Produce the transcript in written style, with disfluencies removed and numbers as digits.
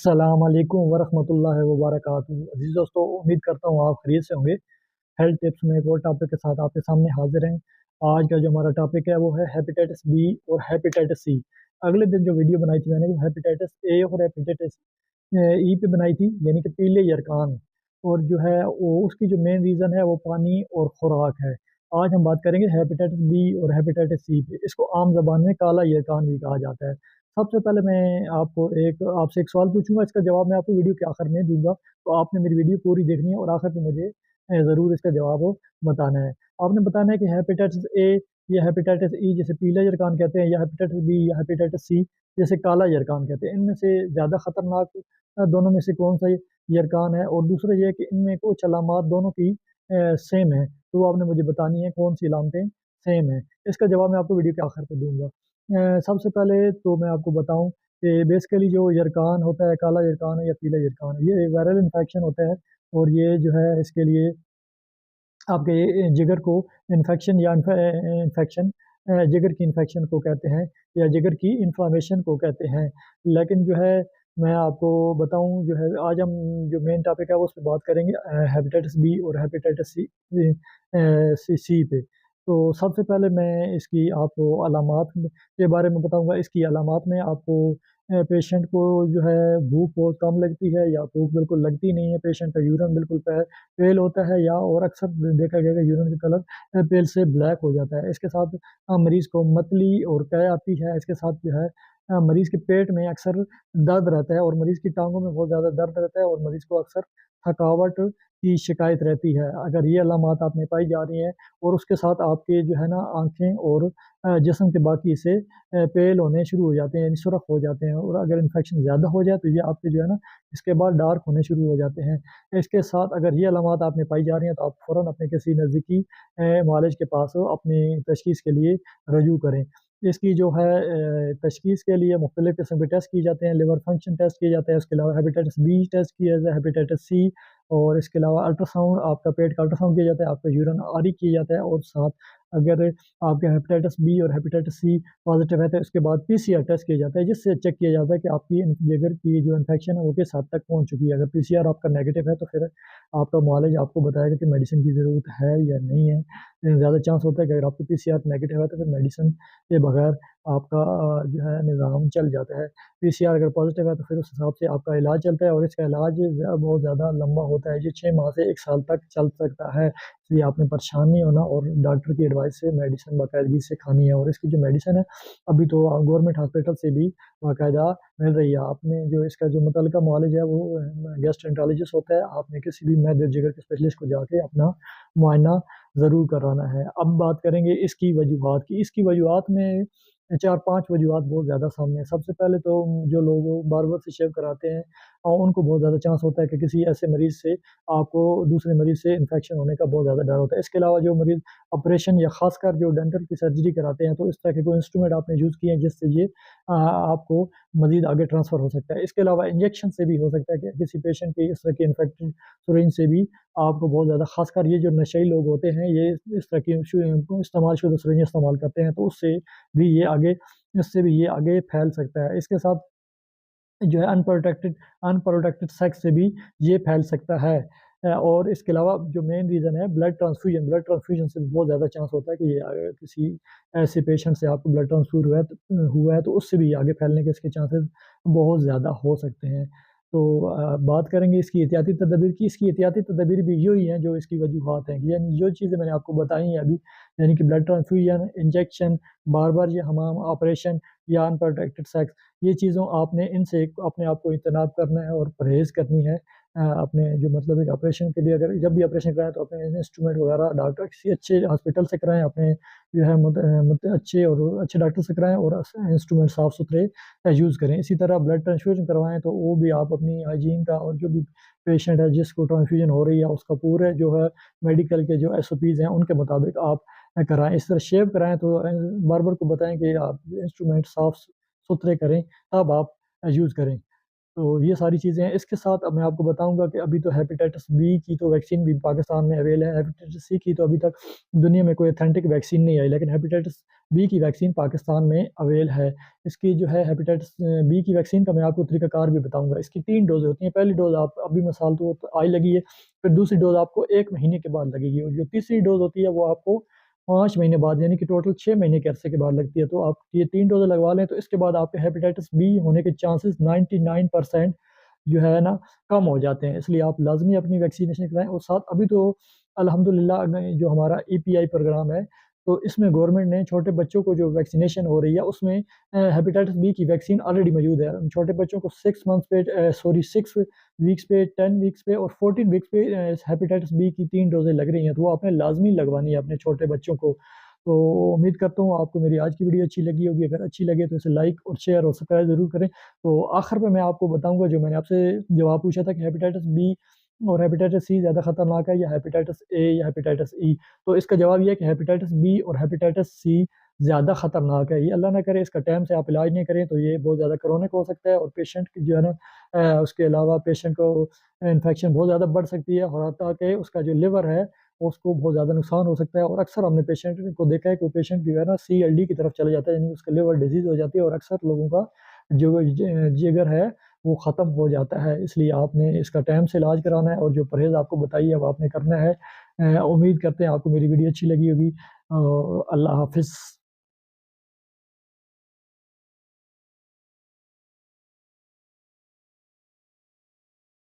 अस्सलाम वालेकुम वरहमतुल्लाहि वबरकातुहू। अज़ीज़ दोस्तों, उम्मीद करता हूँ आप खैरियत से होंगे। हेल्थ टिप्स में एक और टॉपिक के साथ आपके सामने हाजिर हैं। आज का जो हमारा टॉपिक है वो है हेपेटाइटिस बी और हेपेटाइटिस सी। अगले दिन जो वीडियो बनाई थी मैंने वो हेपेटाइटिस ए और हेपेटाइटिस ई पे बनाई थी, यानी कि पीले यरकान। और जो है वो उसकी जो मेन रीज़न है वो पानी और खुराक है। आज हम बात करेंगे हेपेटाइटिस बी और हेपेटाइटिस सी पे। इसको आम ज़बान में काला यरकान भी कहा जाता है। सबसे पहले मैं आपसे एक सवाल पूछूंगा, इसका जवाब मैं आपको वीडियो के आखिर में दूंगा। तो आपने मेरी वीडियो पूरी देखनी है और आखिर में मुझे ज़रूर इसका जवाब बताना है। आपने बताना है कि हेपेटाइटिस ए या हेपेटाइटिस ई जैसे पीला यरकान कहते हैं, या हेपेटाइटिस बी या हेपेटाइटिस सी जैसे काला यरकान कहते हैं। इनमें से ज़्यादा खतरनाक दोनों में से कौन सा यरकान है, और दूसरा ये है कि इनमें कुछ अलामात दोनों की सेम है। तो आपने मुझे बतानी है कौन सी अलामतें सेम है। इसका जवाब मैं आपको वीडियो के आखिर पे दूंगा। सबसे पहले तो मैं आपको बताऊं कि बेसिकली जो यरकान होता है, काला यरकान है या पीला यरकान है, ये वायरल इन्फेक्शन होता है। और ये जो है इसके लिए आपके जिगर को इन्फेक्शन या इन्फेक्शन जिगर की इन्फेक्शन को कहते हैं, या जिगर की इन्फ्लामेशन को कहते हैं। लेकिन जो है मैं आपको बताऊं, जो है आज हम जो मेन टॉपिक है वो उस पर बात करेंगे हेपेटाइटिस बी और हेपेटाइटिस सी पे। तो सबसे पहले मैं इसकी आपको अलामात के बारे में बताऊंगा। इसकी अलामात में आपको पेशेंट को जो है भूख बहुत कम लगती है या भूख बिल्कुल लगती नहीं है। पेशेंट का यूरिन बिल्कुल पेल होता है, या और अक्सर देखा गया कि यूरिन का कलर पेल से ब्लैक हो जाता है। इसके साथ मरीज को मतली और कै आती है। इसके साथ जो है मरीज के पेट में अक्सर दर्द रहता है, और मरीज की टांगों में बहुत ज़्यादा दर्द रहता है, और मरीज को अक्सर थकावट की शिकायत रहती है। अगर ये अलामात आप में पाई जा रही हैं और उसके साथ आपके जो है ना आंखें और जिस्म के बाकी हिस्से पेल होने शुरू हो जाते हैं, यानी सुरख हो जाते हैं, और अगर इन्फेक्शन ज़्यादा हो जाए तो ये आपके जो है ना इसके बाद डार्क होने शुरू हो जाते हैं। इसके साथ अगर ये अलामात आप में पाई जा रही हैं तो आप फ़ौरन अपने किसी नज़दीकी मालिज के पास अपनी तशखीस के लिए रजू करें। इसकी जो है तशखीस के लिए मुख्तलिफ़ किस्म के टेस्ट किए जाते हैं। लिवर फंक्शन टेस्ट किया जाता है, उसके अलावा हेपेटाइटिस बी टेस्ट किया जाता है, हेपेटाइटिस सी, और इसके अलावा अल्ट्रासाउंड, आपका पेट का अल्ट्रासाउंड किया जाता है, आपका यूरिन आरी किया जाता है। और साथ अगर आपके हेपेटाइटिस बी और हेपेटाइटिस सी पॉजिटिव है तो उसके बाद पीसीआर टेस्ट किया जाता है, जिससे चेक किया जाता है कि आपकी जिगर की जो इन्फेक्शन है वो किस हद तक पहुंच चुकी है। अगर पीसीआर आपका नेगेटिव है तो फिर आपका मुआलिज आपको बताएगा कि मेडिसिन की ज़रूरत है या नहीं है। ज़्यादा चांस होता है कि अगर आपकी पीसीआर नेगेटिव है तो फिर मेडिसिन के बगैर आपका जो है निज़ाम चल जाता है। पीसीआर अगर पॉजिटिव है तो फिर उस हिसाब से आपका इलाज चलता है, और इसका इलाज बहुत ज़्यादा लंबा होता है। ये 6 माह से 1 साल तक चल सकता है। इसलिए आपने परेशान नहीं होना, और डॉक्टर की एडवाइस से मेडिसिन बाकायदगी से खानी है। और इसकी जो मेडिसिन है अभी तो गवर्नमेंट हॉस्पिटल से भी बाकायदा मिल रही है। आपने जो इसका जो मुतल्लिका मुआलिज है वो गैस्ट्रोएंटरोलॉजिस्ट होता है। आपने किसी भी मैदे जिगर के स्पेशलिस्ट को जाके अपना मुआयना ज़रूर कराना है। अब बात करेंगे इसकी वजूहात की। इसकी वजूहात में 4-5 वजूहात बहुत ज़्यादा सामने हैं। सबसे पहले तो जो लोग बार्बर से शेव कराते हैं उनको बहुत ज़्यादा चांस होता है कि किसी ऐसे मरीज़ से आपको दूसरे मरीज़ से इन्फेक्शन होने का बहुत ज़्यादा डर होता है। इसके अलावा जो मरीज़ ऑपरेशन या ख़ासकर जो डेंटल की सर्जरी कराते हैं तो इस तरह के कोई इंस्ट्रूमेंट आपने यूज़ किए हैं जिससे ये आपको मज़ीद आगे ट्रांसफ़र हो सकता है। इसके अलावा इंजेक्शन से भी हो सकता है कि किसी पेशेंट की इस तरह की इन्फेक्टेड सिरिंज से भी आपको बहुत ज़्यादा, ख़ासकर ये जो नशेई लोग होते हैं ये इस तरह की इस्तेमालशुदा सिरिंज इस्तेमाल करते हैं, तो उससे भी ये आगे इससे भी ये आगे फैल सकता है। इसके साथ जो है अनप्रोटेक्टेड सेक्स से भी ये फैल सकता है। और इसके अलावा जो मेन रीज़न है ब्लड ट्रांसफ्यूजन से भी बहुत ज़्यादा चांस होता है कि ये किसी ऐसे पेशेंट से आपको ब्लड ट्रांसफ्यूज़ हुआ है तो उससे भी आगे फैलने के इसके चांसेस बहुत ज़्यादा हो सकते हैं। तो बात करेंगे इसकी एहतियाती तदबीर की। इसकी एहतियाती तदबीर भी यही हैं जो इसकी वजूहात हैं, यानी जो चीज़ें मैंने आपको बताई हैं अभी, यानी कि ब्लड ट्रांसफ्यूजन, इंजेक्शन, बार-बार ये हमाम ऑपरेशन या अनप्रोटेक्टेड सेक्स, ये चीज़ों आपने इनसे अपने आप को इज्तनाब करना है और परहेज़ करनी है। अपने जो मतलब एक ऑपरेशन के लिए अगर जब भी ऑपरेशन कराएँ तो अपने इंस्ट्रूमेंट वगैरह डॉक्टर किसी अच्छे हॉस्पिटल से कराएँ, अपने जो है अच्छे डॉक्टर से कराएँ, और इंस्ट्रूमेंट साफ-सुथरे यूज़ करें। इसी तरह ब्लड ट्रांसफ्यूजन करवाएँ तो वो भी आप अपनी हाइजीन का, और जो भी पेशेंट है जिसको ट्रांसफ्यूजन हो रही है उसका पूरे जो है मेडिकल के जो एसओपीज़ हैं उनके मुताबिक आप कराएँ। इस तरह शेव कराएँ तो बार्बर को बताएँ कि आप इंस्ट्रूमेंट साफ-सुथरे करें, तब आप यूज़ करें। तो ये सारी चीज़ें हैं। इसके साथ अब मैं आपको बताऊँगा कि अभी तो हेपेटाइटिस बी की तो वैक्सीन भी पाकिस्तान में अवेल है। हेपेटाइटिस सी की तो अभी तक दुनिया में कोई ऑथेंटिक वैक्सीन नहीं आई, लेकिन हेपेटाइटिस बी की वैक्सीन पाकिस्तान में अवेल है। इसकी जो है हेपेटाइटिस बी की वैक्सीन का मैं आपको तरीकाकार भी बताऊंगा। इसकी 3 डोज होती हैं। पहली डोज आप अभी मिसाल तो आई लगी है, फिर दूसरी डोज आपको 1 महीने के बाद लगेगी, और जो तीसरी डोज होती है वो आपको 5 महीने बाद, यानी कि टोटल 6 महीने के अरसे के बाद लगती है। तो आप ये 3 डोज लगवा लें तो इसके बाद आपके हेपेटाइटिस बी होने के चांसेस 99% जो है ना कम हो जाते हैं। इसलिए आप लाजमी अपनी वैक्सीनेशन कराएं। और साथ अभी तो अल्हम्दुलिल्लाह जो हमारा ईपीआई प्रोग्राम है, तो इसमें गवर्नमेंट ने छोटे बच्चों को जो वैक्सीनेशन हो रही है उसमें हेपेटाइटिस बी की वैक्सीन ऑलरेडी मौजूद है। छोटे बच्चों को 6 मंथ्स पे, सॉरी 6 वीक्स पे, 10 वीक्स पे और 14 वीक्स पे हेपेटाइटिस बी की 3 डोजें लग रही हैं, तो वो आपने लाजमी लगवानी है अपने छोटे बच्चों को। तो उम्मीद करता हूँ आपको मेरी आज की वीडियो अच्छी लगी होगी। अगर अच्छी लगे तो इसे लाइक और शेयर और सब्सक्राइब जरूर करें। तो आखिर में मैं आपको बताऊंगा, जो मैंने आपसे जवाब पूछा था कि हेपेटाइटिस बी और हेपेटाइटिस सी ज़्यादा खतरनाक है या हेपेटाइटिस ए या हेपेटाइटिस ई, तो इसका जवाब ये है कि हेपेटाइटिस बी और हेपेटाइटिस सी ज़्यादा खतरनाक है। ये अल्लाह ना करे इसका टाइम से आप इलाज नहीं करें तो ये बहुत ज़्यादा क्रोनिक हो सकता है, और पेशेंट की जो है ना उसके अलावा पेशेंट को इन्फेक्शन बहुत ज़्यादा बढ़ सकती है, और हत्ता कि उसका जो लिवर है उसको बहुत ज़्यादा नुकसान हो सकता है। और अक्सर हमने पेशेंट को देखा है कि वो पेशेंट जो है ना CLD की तरफ चले जाता है, यानी उसका लिवर डिजीज़ हो जाती है, और अक्सर लोगों का जो जिगर है वो ख़त्म हो जाता है। इसलिए आपने इसका टाइम से इलाज कराना है, और जो परहेज़ आपको बताई है वो आपने करना है। उम्मीद करते हैं आपको मेरी वीडियो अच्छी लगी होगी। अल्लाह हाफ़िज़।